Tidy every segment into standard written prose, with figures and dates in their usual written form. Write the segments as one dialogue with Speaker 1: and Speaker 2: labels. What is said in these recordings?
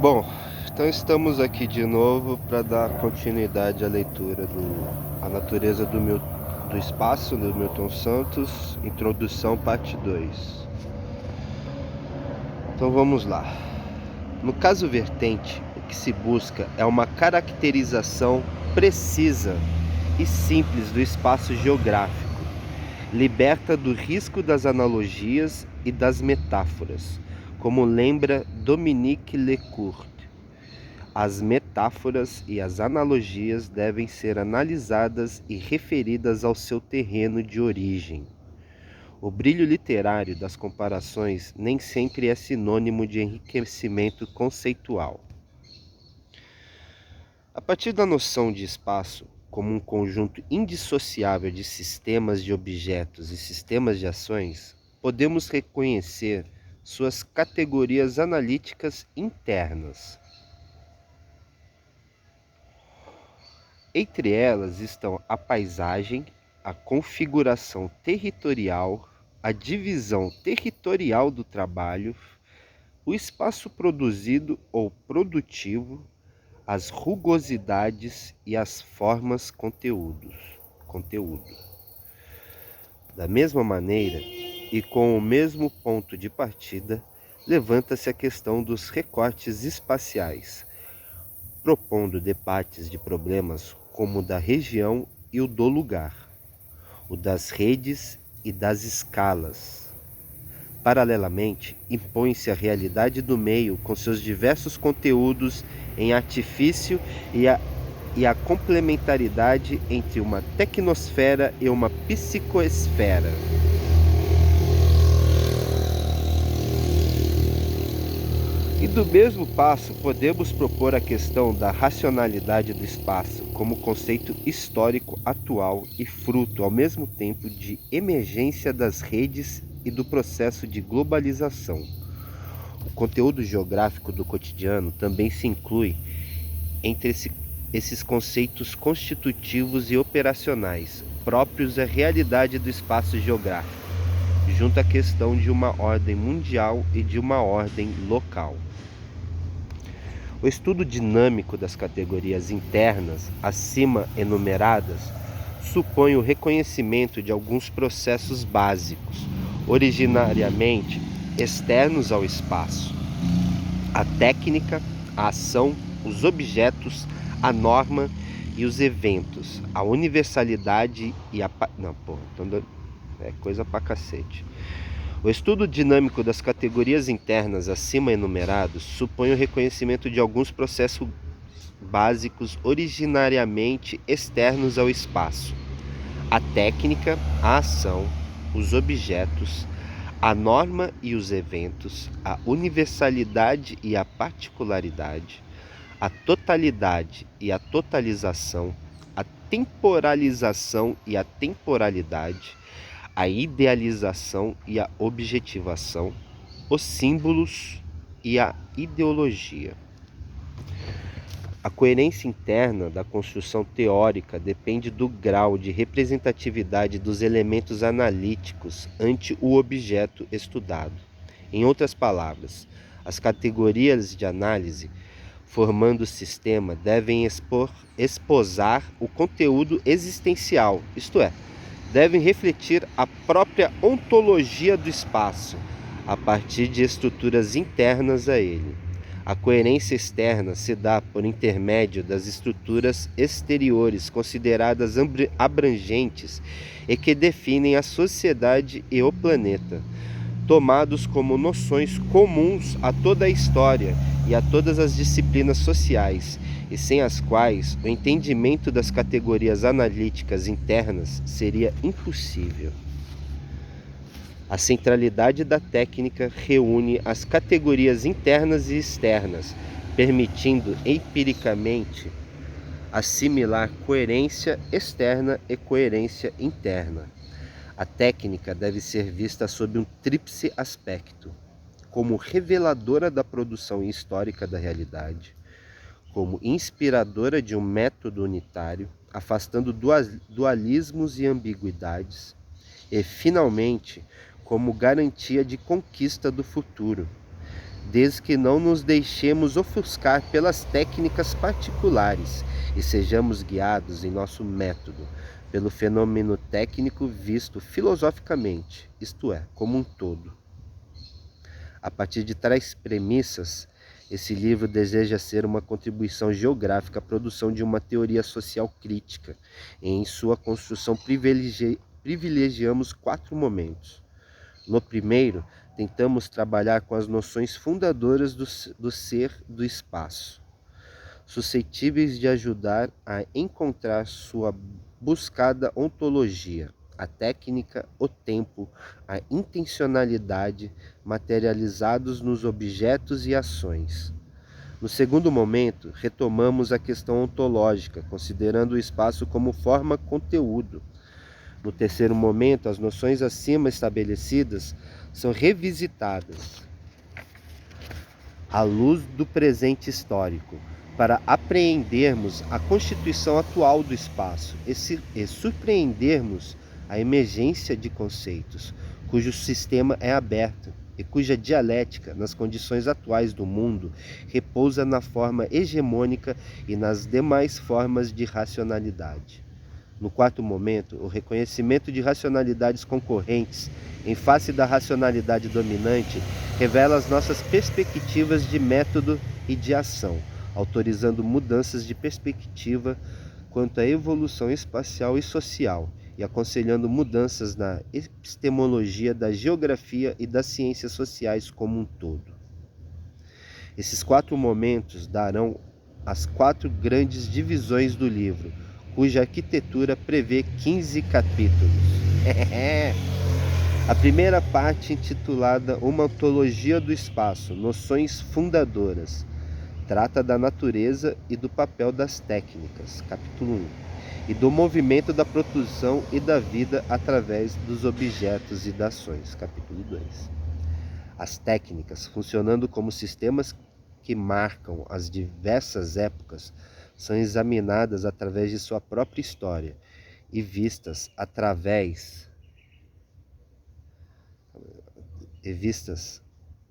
Speaker 1: Bom, então estamos aqui de novo para dar continuidade à leitura do A Natureza do Espaço, do Milton Santos, Introdução, parte 2. Então vamos lá. No caso vertente, o que se busca é uma caracterização precisa e simples do espaço geográfico, liberta do risco das analogias e das metáforas, como lembra Dominique Lecourt. As metáforas e as analogias devem ser analisadas e referidas ao seu terreno de origem. O brilho literário das comparações nem sempre é sinônimo de enriquecimento conceitual. A partir da noção de espaço como um conjunto indissociável de sistemas de objetos e sistemas de ações, podemos reconhecer suas categorias analíticas internas. Entre elas estão a paisagem, a configuração territorial, a divisão territorial do trabalho, o espaço produzido ou produtivo, as rugosidades e as formas conteúdo. Da mesma maneira, e com o mesmo ponto de partida, levanta-se a questão dos recortes espaciais, propondo debates de problemas como o da região e o do lugar, o das redes e das escalas. Paralelamente, impõe-se a realidade do meio com seus diversos conteúdos em artifício e a complementaridade entre uma tecnosfera e uma psicoesfera. E do mesmo passo, podemos propor a questão da racionalidade do espaço como conceito histórico atual e fruto, ao mesmo tempo, de emergência das redes e do processo de globalização. O conteúdo geográfico do cotidiano também se inclui entre esses conceitos constitutivos e operacionais, próprios da realidade do espaço geográfico, junto à questão de uma ordem mundial e de uma ordem local. O estudo dinâmico das categorias internas, acima enumeradas, supõe o reconhecimento de alguns processos básicos, originariamente externos ao espaço: a técnica, a ação, os objetos, a norma e os eventos, a universalidade e a... Não, porra, então é coisa pra cacete. O estudo dinâmico das categorias internas acima enumerados supõe o reconhecimento de alguns processos básicos originariamente externos ao espaço: a técnica, a ação, os objetos, a norma e os eventos, a universalidade e a particularidade, a totalidade e a totalização, a temporalização e a temporalidade, a idealização e a objetivação, os símbolos e a ideologia. A coerência interna da construção teórica depende do grau de representatividade dos elementos analíticos ante o objeto estudado. Em outras palavras, as categorias de análise, formando o sistema, devem esposar o conteúdo existencial, isto é, devem refletir a própria ontologia do espaço, a partir de estruturas internas a ele. A coerência externa se dá por intermédio das estruturas exteriores consideradas abrangentes e que definem a sociedade e o planeta, tomados como noções comuns a toda a história e a todas as disciplinas sociais, e sem as quais o entendimento das categorias analíticas internas seria impossível. A centralidade da técnica reúne as categorias internas e externas, permitindo empiricamente assimilar coerência externa e coerência interna. A técnica deve ser vista sob um tríplice aspecto: como reveladora da produção histórica da realidade, como inspiradora de um método unitário, afastando dualismos e ambiguidades, e, finalmente, como garantia de conquista do futuro, desde que não nos deixemos ofuscar pelas técnicas particulares e sejamos guiados em nosso método pelo fenômeno técnico visto filosoficamente, isto é, como um todo. A partir de tais premissas, esse livro deseja ser uma contribuição geográfica à produção de uma teoria social crítica, e em sua construção privilegiamos 4 momentos. No primeiro, tentamos trabalhar com as noções fundadoras do ser do espaço, suscetíveis de ajudar a encontrar sua buscada ontologia, a técnica, o tempo, a intencionalidade materializados nos objetos e ações. No segundo momento, retomamos a questão ontológica, considerando o espaço como forma-conteúdo. No terceiro momento, as noções acima estabelecidas são revisitadas à luz do presente histórico, para apreendermos a constituição atual do espaço e surpreendermos a emergência de conceitos, cujo sistema é aberto e cuja dialética, nas condições atuais do mundo, repousa na forma hegemônica e nas demais formas de racionalidade. No quarto momento, o reconhecimento de racionalidades concorrentes em face da racionalidade dominante revela as nossas perspectivas de método e de ação, autorizando mudanças de perspectiva quanto à evolução espacial e social, e aconselhando mudanças na epistemologia da geografia e das ciências sociais como um todo. Esses 4 momentos darão as 4 grandes divisões do livro, cuja arquitetura prevê 15 capítulos. A primeira parte, intitulada Uma ontologia do espaço, noções fundadoras, trata da natureza e do papel das técnicas, capítulo 1, e do movimento da produção e da vida através dos objetos e das ações, capítulo 2. As técnicas, funcionando como sistemas que marcam as diversas épocas, são examinadas através de sua própria história e vistas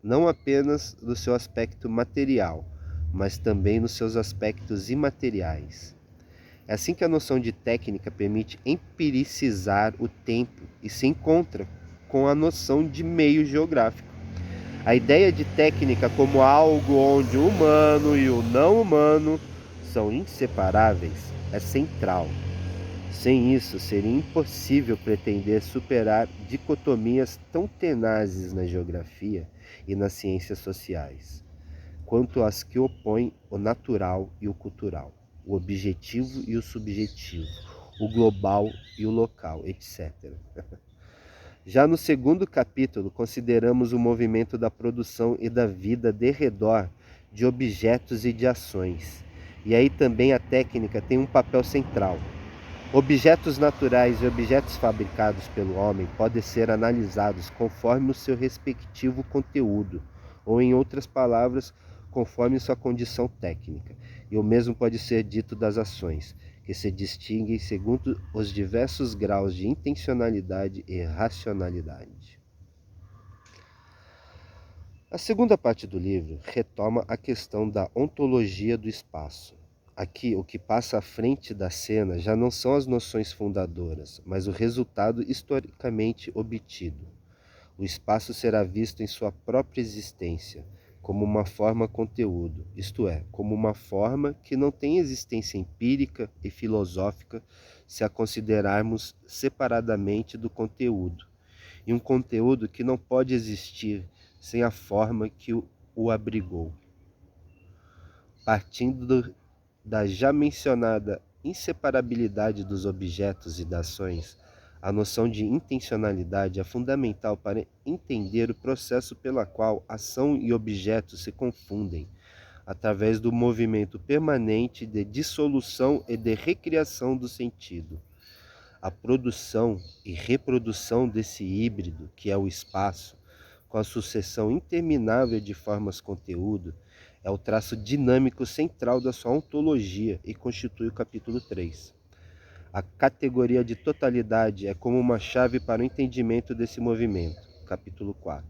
Speaker 1: não apenas do seu aspecto material, mas também nos seus aspectos imateriais. É assim que a noção de técnica permite empiricizar o tempo e se encontra com a noção de meio geográfico. A ideia de técnica como algo onde o humano e o não humano são inseparáveis é central. Sem isso, seria impossível pretender superar dicotomias tão tenazes na geografia e nas ciências sociais, quanto as que opõem o natural e o cultural, o objetivo e o subjetivo, o global e o local, etc. Já no segundo capítulo, consideramos o movimento da produção e da vida de redor de objetos e de ações. E aí também a técnica tem um papel central. Objetos naturais e objetos fabricados pelo homem podem ser analisados conforme o seu respectivo conteúdo, ou em outras palavras, conforme sua condição técnica. E o mesmo pode ser dito das ações, que se distinguem segundo os diversos graus de intencionalidade e racionalidade. A segunda parte do livro retoma a questão da ontologia do espaço. Aqui, o que passa à frente da cena já não são as noções fundadoras, mas o resultado historicamente obtido. O espaço será visto em sua própria existência, como uma forma-conteúdo, isto é, como uma forma que não tem existência empírica e filosófica se a considerarmos separadamente do conteúdo, e um conteúdo que não pode existir sem a forma que o abrigou. Partindo da já mencionada inseparabilidade dos objetos e das ações, a noção de intencionalidade é fundamental para entender o processo pelo qual ação e objeto se confundem, através do movimento permanente de dissolução e de recriação do sentido. A produção e reprodução desse híbrido, que é o espaço, com a sucessão interminável de formas-conteúdo, é o traço dinâmico central da sua ontologia e constitui o capítulo 3. A categoria de totalidade é como uma chave para o entendimento desse movimento, capítulo 4.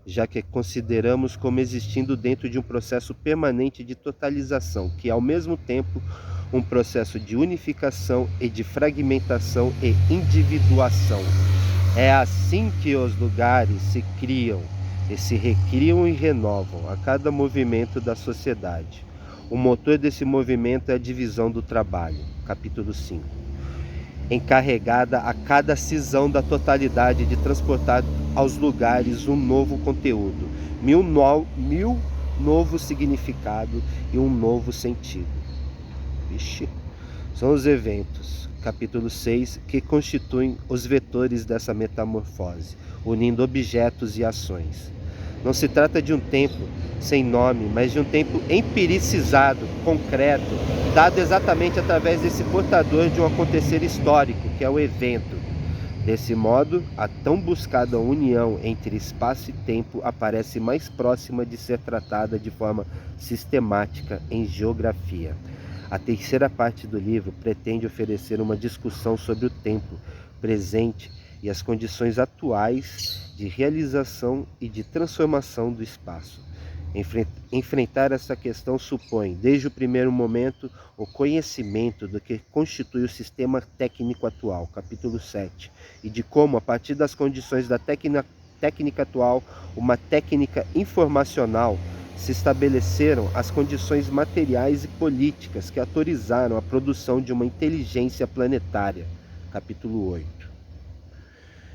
Speaker 1: já que consideramos como existindo dentro de um processo permanente de totalização, que é ao mesmo tempo um processo de unificação e de fragmentação e individuação. É assim que os lugares se criam e se recriam e renovam a cada movimento da sociedade. O motor desse movimento é a divisão do trabalho, capítulo 5, encarregada a cada cisão da totalidade de transportar aos lugares um novo conteúdo, mil novo significado e um novo sentido. Ixi. São os eventos, capítulo 6, que constituem os vetores dessa metamorfose, unindo objetos e ações. Não se trata de um tempo sem nome, mas de um tempo empiricizado, concreto, dado exatamente através desse portador de um acontecer histórico, que é o evento. Desse modo, a tão buscada união entre espaço e tempo aparece mais próxima de ser tratada de forma sistemática em geografia. A terceira parte do livro pretende oferecer uma discussão sobre o tempo presente e as condições atuais de realização e de transformação do espaço. Enfrentar essa questão supõe, desde o primeiro momento, o conhecimento do que constitui o sistema técnico atual, capítulo 7, e de como, a partir das condições da técnica atual, uma técnica informacional, se estabeleceram as condições materiais e políticas que autorizaram a produção de uma inteligência planetária, capítulo 8.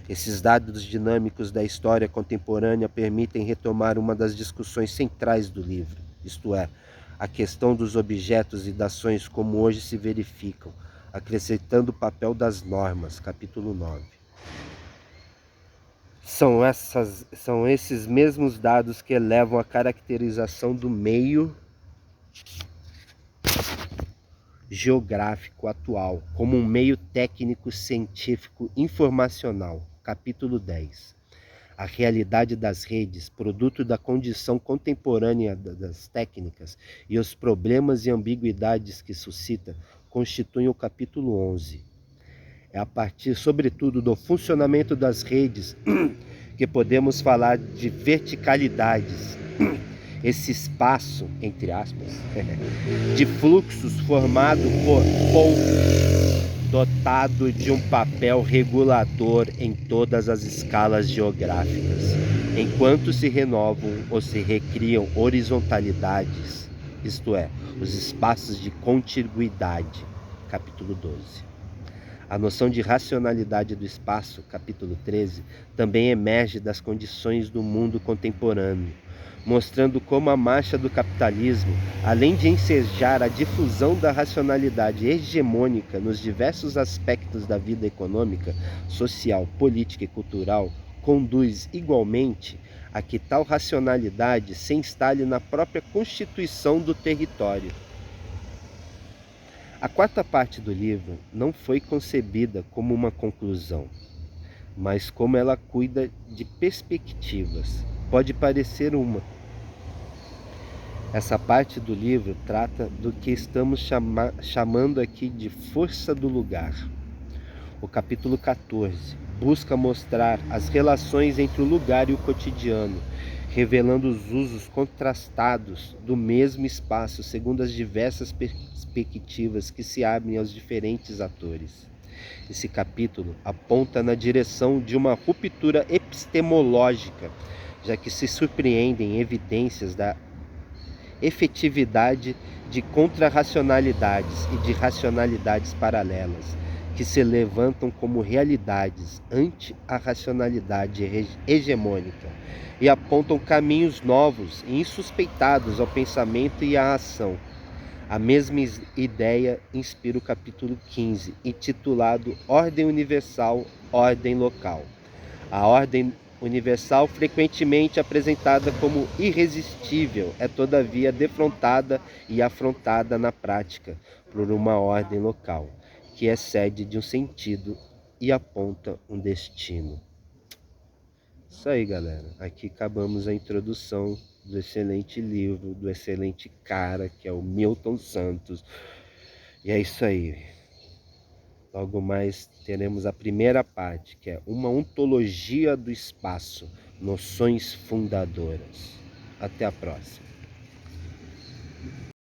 Speaker 1: Esses dados dinâmicos da história contemporânea permitem retomar uma das discussões centrais do livro, isto é, a questão dos objetos e das ações como hoje se verificam, acrescentando o papel das normas, capítulo 9. São esses mesmos dados que levam à caracterização do meio geográfico atual como um meio técnico, científico, informacional, capítulo 10. A realidade das redes, produto da condição contemporânea das técnicas e os problemas e ambiguidades que suscita, constituem o capítulo 11. É a partir, sobretudo, do funcionamento das redes que podemos falar de verticalidades. Esse espaço, entre aspas, de fluxos formado por pontos, dotado de um papel regulador em todas as escalas geográficas, enquanto se renovam ou se recriam horizontalidades, isto é, os espaços de contiguidade, capítulo 12. A noção de racionalidade do espaço, capítulo 13, também emerge das condições do mundo contemporâneo, mostrando como a marcha do capitalismo, além de ensejar a difusão da racionalidade hegemônica nos diversos aspectos da vida econômica, social, política e cultural, conduz igualmente a que tal racionalidade se instale na própria constituição do território. A quarta parte do livro não foi concebida como uma conclusão, mas como ela cuida de perspectivas. Pode parecer uma. Essa parte do livro trata do que estamos chamando aqui de força do lugar. O capítulo 14 busca mostrar as relações entre o lugar e o cotidiano, revelando os usos contrastados do mesmo espaço segundo as diversas perspectivas que se abrem aos diferentes atores. Esse capítulo aponta na direção de uma ruptura epistemológica, já que se surpreendem evidências da efetividade de contrarracionalidades e de racionalidades paralelas, que se levantam como realidades ante a racionalidade hegemônica e apontam caminhos novos e insuspeitados ao pensamento e à ação. A mesma ideia inspira o capítulo 15, intitulado Ordem Universal, Ordem Local. A ordem universal, frequentemente apresentada como irresistível, é todavia defrontada e afrontada na prática por uma ordem local, que excede de um sentido e aponta um destino. Isso aí, galera. Aqui acabamos a introdução do excelente livro, do excelente cara, que é o Milton Santos. E é isso aí. Logo mais teremos a primeira parte, que é uma ontologia do espaço, noções fundadoras. Até a próxima.